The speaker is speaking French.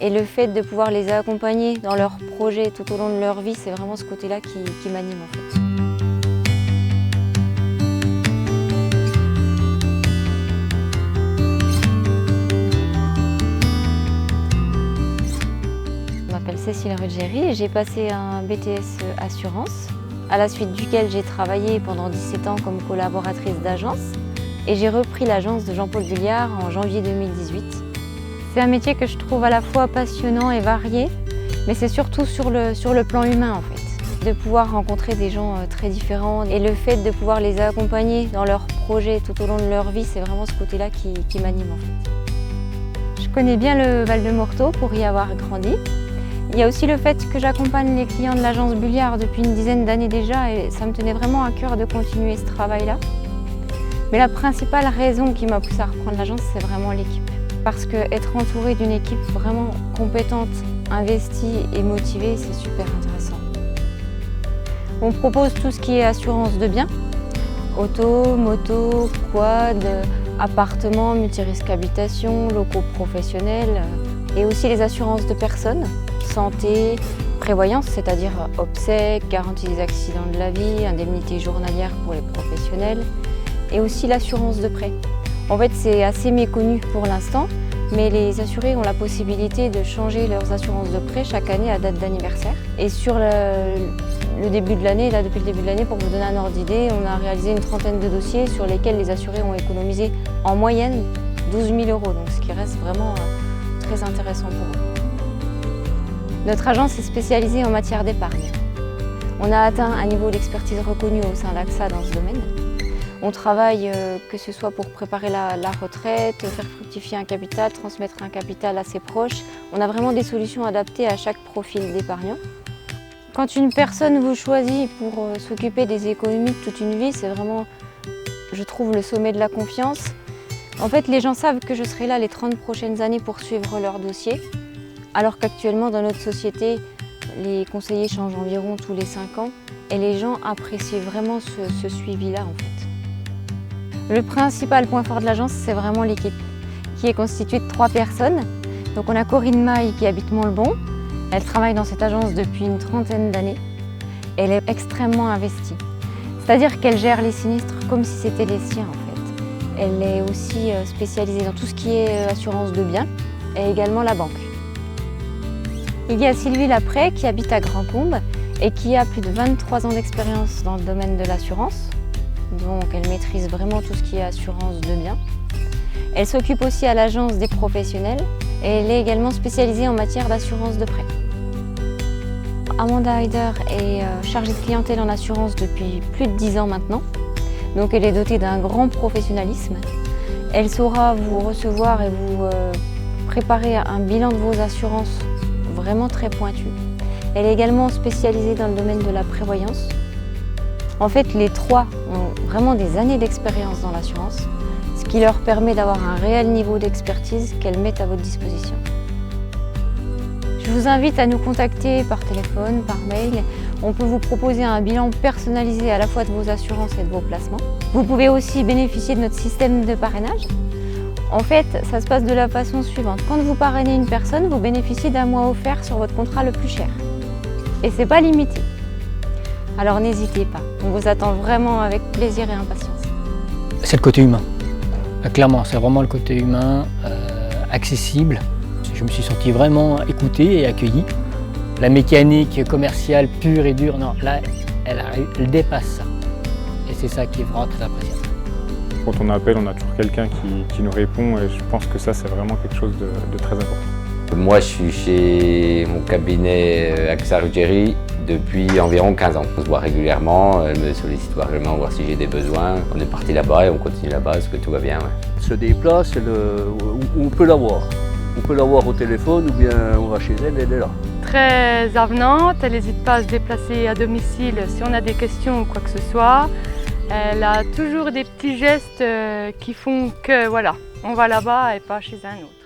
Et le fait de pouvoir les accompagner dans leurs projets tout au long de leur vie, c'est vraiment ce côté-là qui m'anime en fait. Je m'appelle Cécile Ruggieri et j'ai passé un BTS Assurance, à la suite duquel j'ai travaillé pendant 17 ans comme collaboratrice d'agence et j'ai repris l'agence de Jean-Paul Bulliard en janvier 2018. C'est un métier que je trouve à la fois passionnant et varié, mais c'est surtout sur le plan humain en fait. De pouvoir rencontrer des gens très différents et le fait de pouvoir les accompagner dans leurs projets tout au long de leur vie, c'est vraiment ce côté-là qui m'anime en fait. Je connais bien le Val-de-Morteau pour y avoir grandi. Il y a aussi le fait que j'accompagne les clients de l'agence Bulliard depuis une dizaine d'années déjà et ça me tenait vraiment à cœur de continuer ce travail-là. Mais la principale raison qui m'a poussée à reprendre l'agence, c'est vraiment l'équipe. Parce qu'être entouré d'une équipe vraiment compétente, investie et motivée, c'est super intéressant. On propose tout ce qui est assurance de biens, auto, moto, quad, appartements, multirisque habitation, locaux professionnels et aussi les assurances de personnes, santé, prévoyance, c'est-à-dire obsèques, garantie des accidents de la vie, indemnité journalière pour les professionnels et aussi l'assurance de prêt. En fait, c'est assez méconnu pour l'instant, mais les assurés ont la possibilité de changer leurs assurances de prêt chaque année à date d'anniversaire. Et sur le début de l'année, là depuis le début de l'année, pour vous donner un ordre d'idée, on a réalisé une trentaine de dossiers sur lesquels les assurés ont économisé en moyenne 12 000 €, donc ce qui reste vraiment très intéressant pour eux. Notre agence est spécialisée en matière d'épargne. On a atteint un niveau d'expertise reconnu au sein d'AXA dans ce domaine. On travaille que ce soit pour préparer la retraite, faire fructifier un capital, transmettre un capital à ses proches. On a vraiment des solutions adaptées à chaque profil d'épargnant. Quand une personne vous choisit pour s'occuper des économies de toute une vie, c'est vraiment, je trouve, le sommet de la confiance. En fait, les gens savent que je serai là les 30 prochaines années pour suivre leur dossier, alors qu'actuellement, dans notre société, les conseillers changent environ tous les 5 ans et les gens apprécient vraiment ce suivi-là en fait. Le principal point fort de l'agence, c'est vraiment l'équipe, qui est constituée de 3 personnes. Donc on a Corinne Maille qui habite Montleban. Elle travaille dans cette agence depuis une trentaine d'années. Elle est extrêmement investie. C'est-à-dire qu'elle gère les sinistres comme si c'était les siens en fait. Elle est aussi spécialisée dans tout ce qui est assurance de biens et également la banque. Il y a Sylvie Lapré qui habite à Grand-Combe et qui a plus de 23 ans d'expérience dans le domaine de l'assurance. Donc elle maîtrise vraiment tout ce qui est assurance de biens. Elle s'occupe aussi à l'agence des professionnels et elle est également spécialisée en matière d'assurance de prêt. Amanda Heider est chargée de clientèle en assurance depuis plus de 10 ans maintenant. Donc elle est dotée d'un grand professionnalisme. Elle saura vous recevoir et vous préparer un bilan de vos assurances vraiment très pointu. Elle est également spécialisée dans le domaine de la prévoyance. En fait, les 3 ont vraiment des années d'expérience dans l'assurance, ce qui leur permet d'avoir un réel niveau d'expertise qu'elles mettent à votre disposition. Je vous invite à nous contacter par téléphone, par mail. On peut vous proposer un bilan personnalisé à la fois de vos assurances et de vos placements. Vous pouvez aussi bénéficier de notre système de parrainage. En fait, ça se passe de la façon suivante. Quand vous parrainez une personne, vous bénéficiez d'un mois offert sur votre contrat le plus cher. Et c'est pas limité. Alors n'hésitez pas, on vous attend vraiment avec plaisir et impatience. C'est le côté humain, clairement, c'est vraiment le côté humain, accessible. Je me suis senti vraiment écouté et accueilli. La mécanique commerciale pure et dure, non, là, elle dépasse ça. Et c'est ça qui est vraiment très appréciable. Quand on appelle, on a toujours quelqu'un qui nous répond et je pense que ça, c'est vraiment quelque chose de très important. Moi, je suis chez mon cabinet AXA Ruggieri depuis environ 15 ans. On se voit régulièrement, elle me sollicite régulièrement voir si j'ai des besoins. On est parti là-bas et on continue là-bas parce que tout va bien. Ouais. Elle se déplace, on peut la voir. On peut la voir au téléphone ou bien on va chez elle, elle est là. Très avenante, elle n'hésite pas à se déplacer à domicile si on a des questions ou quoi que ce soit. Elle a toujours des petits gestes qui font que voilà, on va là-bas et pas chez un autre.